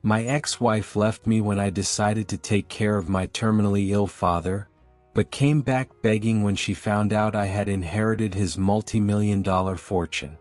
My ex-wife left me when I decided to take care of my terminally ill father, but came back begging when she found out I had inherited his multi-million-dollar fortune.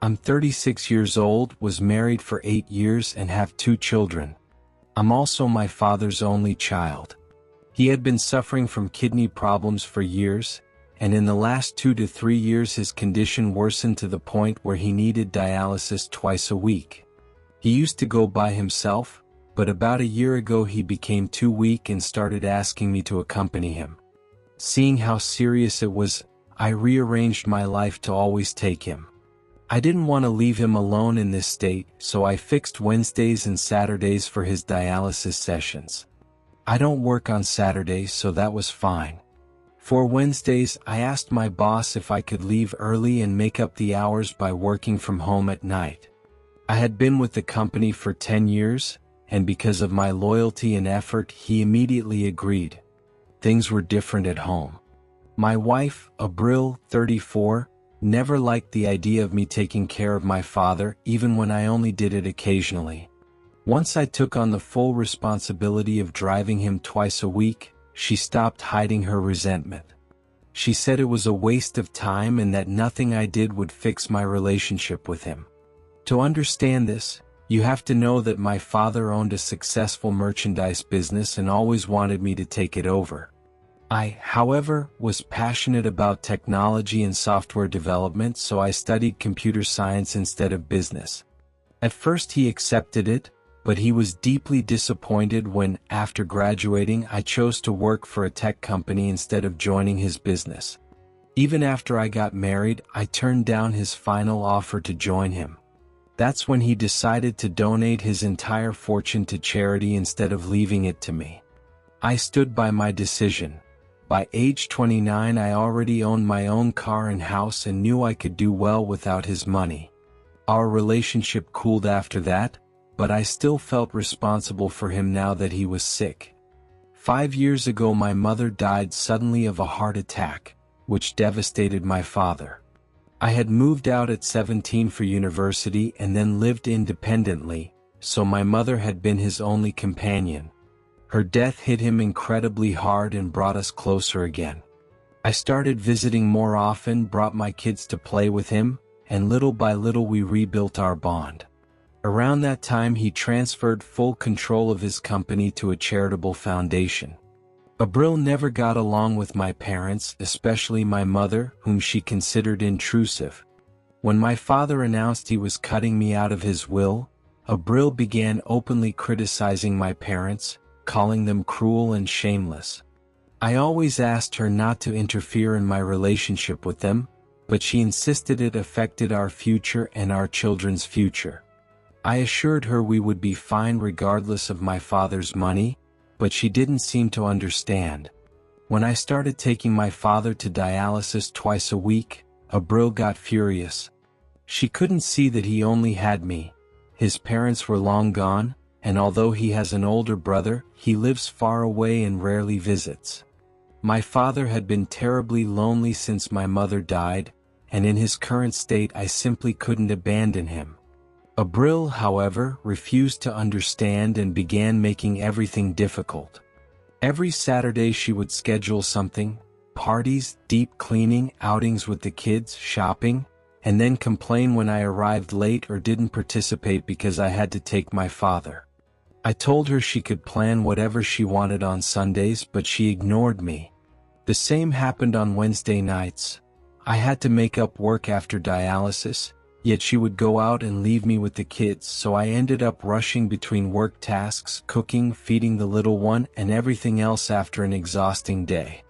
I'm 36 years old, was married for 8 years and have 2 children. I'm also my father's only child. He had been suffering from kidney problems for years, and in the last 2 to 3 years his condition worsened to the point where he needed dialysis twice a week. He used to go by himself, but about a year ago he became too weak and started asking me to accompany him. Seeing how serious it was, I rearranged my life to always take him. I didn't want to leave him alone in this state, so I fixed Wednesdays and Saturdays for his dialysis sessions. I don't work on Saturdays, so that was fine. For Wednesdays, I asked my boss if I could leave early and make up the hours by working from home at night. I had been with the company for 10 years, and because of my loyalty and effort, he immediately agreed. Things were different at home. My wife, Abril, 34, never liked the idea of me taking care of my father, even when I only did it occasionally. Once I took on the full responsibility of driving him twice a week, she stopped hiding her resentment. She said it was a waste of time and that nothing I did would fix my relationship with him. To understand this, you have to know that my father owned a successful merchandise business and always wanted me to take it over. I, however, was passionate about technology and software development, so I studied computer science instead of business. At first he accepted it, but he was deeply disappointed when, after graduating, I chose to work for a tech company instead of joining his business. Even after I got married, I turned down his final offer to join him. That's when he decided to donate his entire fortune to charity instead of leaving it to me. I stood by my decision. By age 29, I already owned my own car and house and knew I could do well without his money. Our relationship cooled after that, but I still felt responsible for him now that he was sick. 5 years ago, my mother died suddenly of a heart attack, which devastated my father. I had moved out at 17 for university and then lived independently, so my mother had been his only companion. Her death hit him incredibly hard and brought us closer again. I started visiting more often, brought my kids to play with him, and little by little we rebuilt our bond. Around that time he transferred full control of his company to a charitable foundation. Abril never got along with my parents, especially my mother, whom she considered intrusive. When my father announced he was cutting me out of his will, Abril began openly criticizing my parents, calling them cruel and shameless. I always asked her not to interfere in my relationship with them, but she insisted it affected our future and our children's future. I assured her we would be fine regardless of my father's money, but she didn't seem to understand. When I started taking my father to dialysis twice a week, Abril got furious. She couldn't see that he only had me. His parents were long gone, and although he has an older brother, he lives far away and rarely visits. My father had been terribly lonely since my mother died, and in his current state I simply couldn't abandon him. Abril, however, refused to understand and began making everything difficult. Every Saturday she would schedule something: parties, deep cleaning, outings with the kids, shopping, and then complain when I arrived late or didn't participate because I had to take my father. I told her she could plan whatever she wanted on Sundays, but she ignored me. The same happened on Wednesday nights. I had to make up work after dialysis, yet she would go out and leave me with the kids, so I ended up rushing between work tasks, cooking, feeding the little one, and everything else after an exhausting day.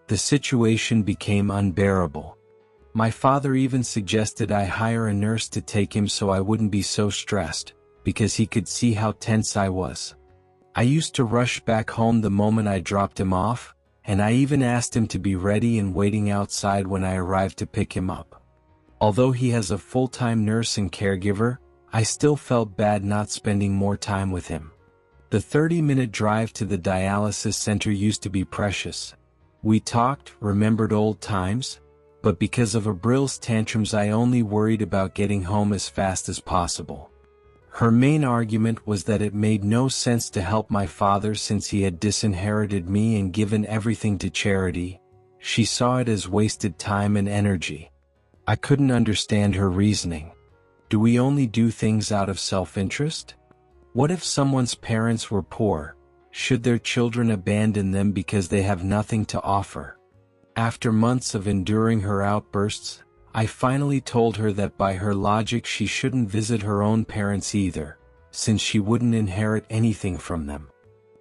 The situation became unbearable. My father even suggested I hire a nurse to take him so I wouldn't be so stressed, because he could see how tense I was. I used to rush back home the moment I dropped him off, and I even asked him to be ready and waiting outside when I arrived to pick him up. Although he has a full-time nurse and caregiver, I still felt bad not spending more time with him. The 30-minute drive to the dialysis center used to be precious. We talked, remembered old times, but because of Abril's tantrums I only worried about getting home as fast as possible. Her main argument was that it made no sense to help my father since he had disinherited me and given everything to charity. She saw it as wasted time and energy. I couldn't understand her reasoning. Do we only do things out of self-interest? What if someone's parents were poor? Should their children abandon them because they have nothing to offer? After months of enduring her outbursts, I finally told her that by her logic she shouldn't visit her own parents either, since she wouldn't inherit anything from them.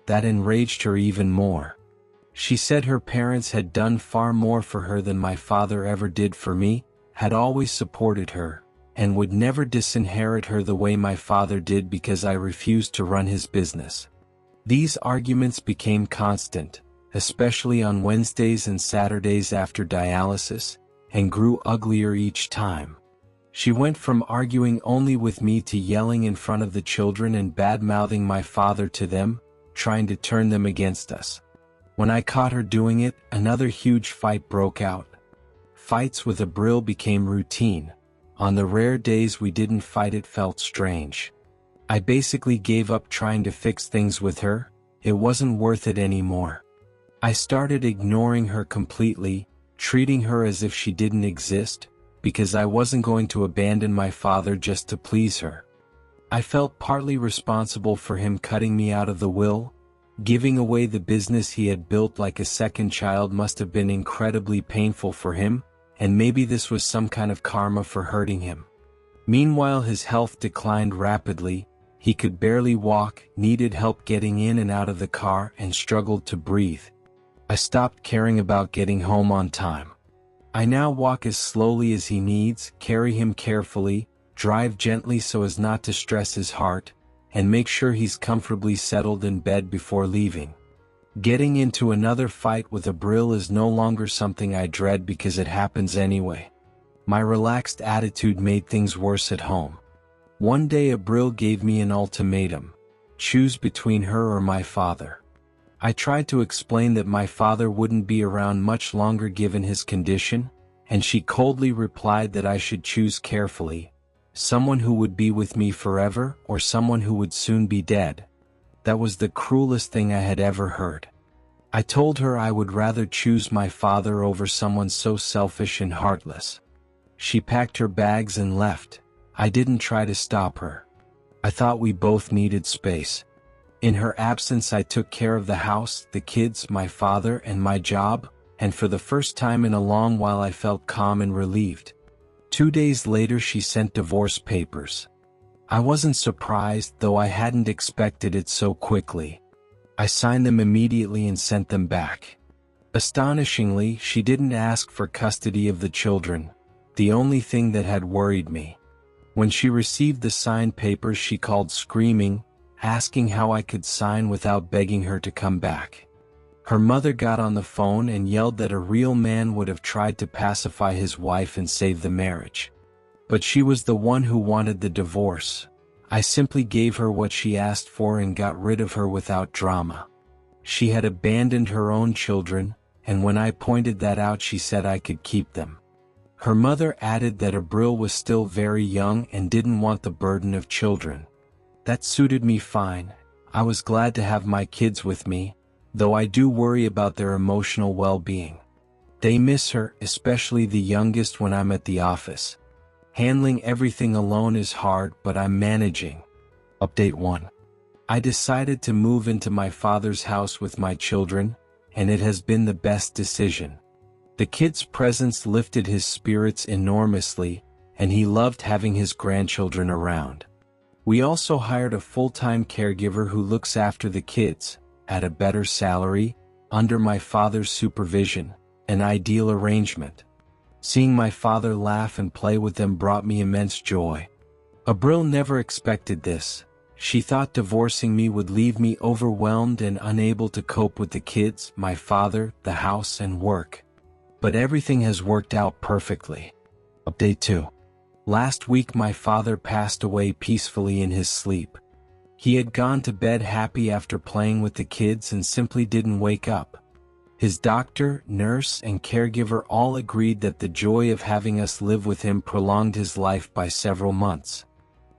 That enraged her even more. She said her parents had done far more for her than my father ever did for me, had always supported her, and would never disinherit her the way my father did because I refused to run his business. These arguments became constant, especially on Wednesdays and Saturdays after dialysis, and grew uglier each time. She went from arguing only with me to yelling in front of the children and bad-mouthing my father to them, trying to turn them against us. When I caught her doing it, another huge fight broke out. Fights with Abril became routine. On the rare days we didn't fight, it felt strange. I basically gave up trying to fix things with her. It wasn't worth it anymore. I started ignoring her completely, treating her as if she didn't exist, because I wasn't going to abandon my father just to please her. I felt partly responsible for him cutting me out of the will. Giving away the business he had built like a second child must have been incredibly painful for him, and maybe this was some kind of karma for hurting him. Meanwhile, his health declined rapidly. He could barely walk, needed help getting in and out of the car, and struggled to breathe. I stopped caring about getting home on time. I now walk as slowly as he needs, carry him carefully, drive gently so as not to stress his heart, and make sure he's comfortably settled in bed before leaving. Getting into another fight with Abril is no longer something I dread because it happens anyway. My relaxed attitude made things worse at home. One day Abril gave me an ultimatum: choose between her or my father. I tried to explain that my father wouldn't be around much longer given his condition, and she coldly replied that I should choose carefully: someone who would be with me forever or someone who would soon be dead. That was the cruelest thing I had ever heard. I told her I would rather choose my father over someone so selfish and heartless. She packed her bags and left. I didn't try to stop her. I thought we both needed space. In her absence, I took care of the house, the kids, my father, and my job, and for the first time in a long while I felt calm and relieved. 2 days later, she sent divorce papers. I wasn't surprised, though I hadn't expected it so quickly. I signed them immediately and sent them back. Astonishingly, she didn't ask for custody of the children, the only thing that had worried me. When she received the signed papers, she called screaming, asking how I could sign without begging her to come back. Her mother got on the phone and yelled that a real man would have tried to pacify his wife and save the marriage. But she was the one who wanted the divorce. I simply gave her what she asked for and got rid of her without drama. She had abandoned her own children, and when I pointed that out, she said I could keep them. Her mother added that Abril was still very young and didn't want the burden of children. That suited me fine. I was glad to have my kids with me, though I do worry about their emotional well-being. They miss her, especially the youngest, when I'm at the office. Handling everything alone is hard, but I'm managing. Update 1. I decided to move into my father's house with my children, and it has been the best decision. The kids' presence lifted his spirits enormously, and he loved having his grandchildren around. We also hired a full-time caregiver who looks after the kids, at a better salary, under my father's supervision, an ideal arrangement. Seeing my father laugh and play with them brought me immense joy. Abril never expected this. She thought divorcing me would leave me overwhelmed and unable to cope with the kids, my father, the house, and work. But everything has worked out perfectly. Update 2. Last week my father passed away peacefully in his sleep. He had gone to bed happy after playing with the kids and simply didn't wake up. His doctor, nurse, and caregiver all agreed that the joy of having us live with him prolonged his life by several months.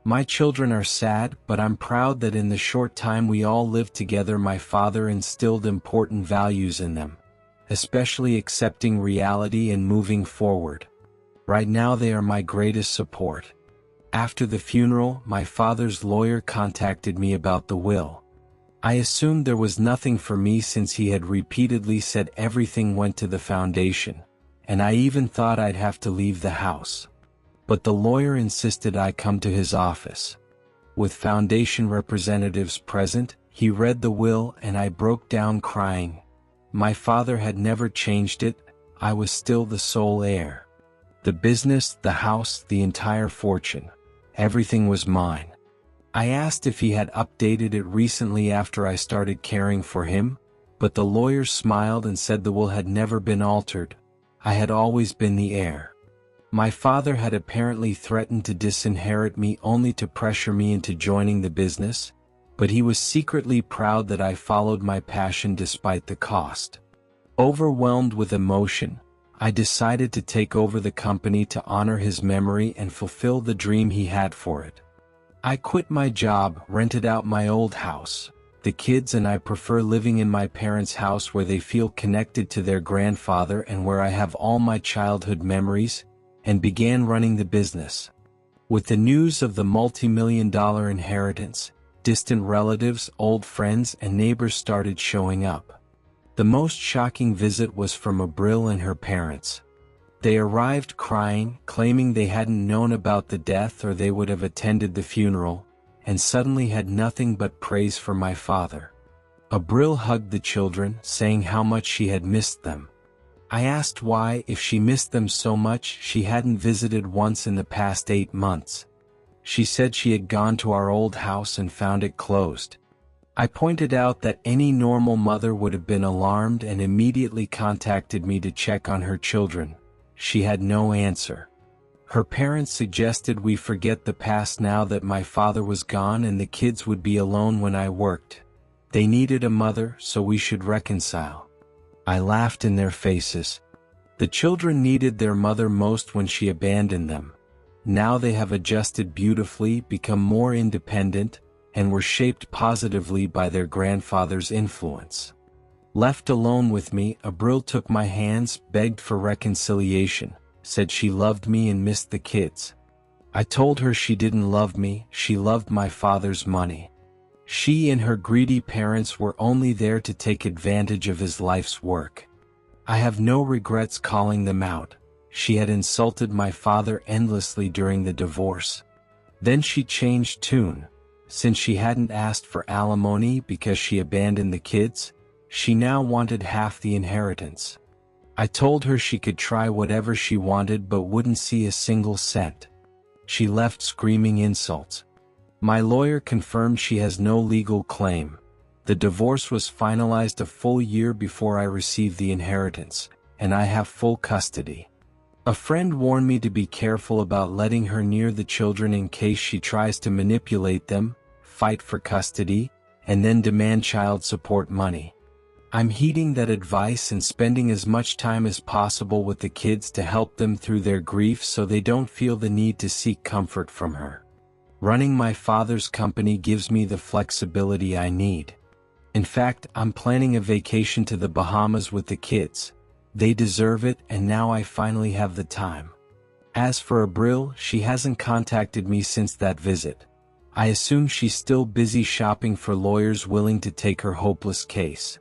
My children are sad, but I'm proud that in the short time we all lived together my father instilled important values in them, especially accepting reality and moving forward. Right now they are my greatest support. After the funeral, my father's lawyer contacted me about the will. I assumed there was nothing for me since he had repeatedly said everything went to the foundation, and I even thought I'd have to leave the house. But the lawyer insisted I come to his office. With foundation representatives present, he read the will and I broke down crying. My father had never changed it, I was still the sole heir. The business, the house, the entire fortune. Everything was mine. I asked if he had updated it recently after I started caring for him, but the lawyer smiled and said the will had never been altered. I had always been the heir. My father had apparently threatened to disinherit me only to pressure me into joining the business, but he was secretly proud that I followed my passion despite the cost. Overwhelmed with emotion, I decided to take over the company to honor his memory and fulfill the dream he had for it. I quit my job, rented out my old house. The kids and I prefer living in my parents' house where they feel connected to their grandfather and where I have all my childhood memories, and began running the business. With the news of the multi-million-dollar inheritance, distant relatives, old friends, and neighbors started showing up. The most shocking visit was from Abril and her parents. They arrived crying, claiming they hadn't known about the death or they would have attended the funeral, and suddenly had nothing but praise for my father. Abril hugged the children, saying how much she had missed them. I asked why, if she missed them so much, she hadn't visited once in the past 8 months. She said she had gone to our old house and found it closed. I pointed out that any normal mother would have been alarmed and immediately contacted me to check on her children. She had no answer. Her parents suggested we forget the past now that my father was gone and the kids would be alone when I worked. They needed a mother, so we should reconcile. I laughed in their faces. The children needed their mother most when she abandoned them. Now they have adjusted beautifully, become more independent, and were shaped positively by their grandfather's influence. Left alone with me, Abril took my hands, begged for reconciliation, said she loved me and missed the kids. I told her she didn't love me, she loved my father's money. She and her greedy parents were only there to take advantage of his life's work. I have no regrets calling them out. She had insulted my father endlessly during the divorce. Then she changed tune. Since she hadn't asked for alimony because she abandoned the kids, she now wanted half the inheritance. I told her she could try whatever she wanted but wouldn't see a single cent. She left screaming insults. My lawyer confirmed she has no legal claim. The divorce was finalized a full year before I received the inheritance, and I have full custody. A friend warned me to be careful about letting her near the children in case she tries to manipulate them, fight for custody, and then demand child support money. I'm heeding that advice and spending as much time as possible with the kids to help them through their grief so they don't feel the need to seek comfort from her. Running my father's company gives me the flexibility I need. In fact, I'm planning a vacation to the Bahamas with the kids. They deserve it, and now I finally have the time. As for Abril, she hasn't contacted me since that visit. I assume she's still busy shopping for lawyers willing to take her hopeless case.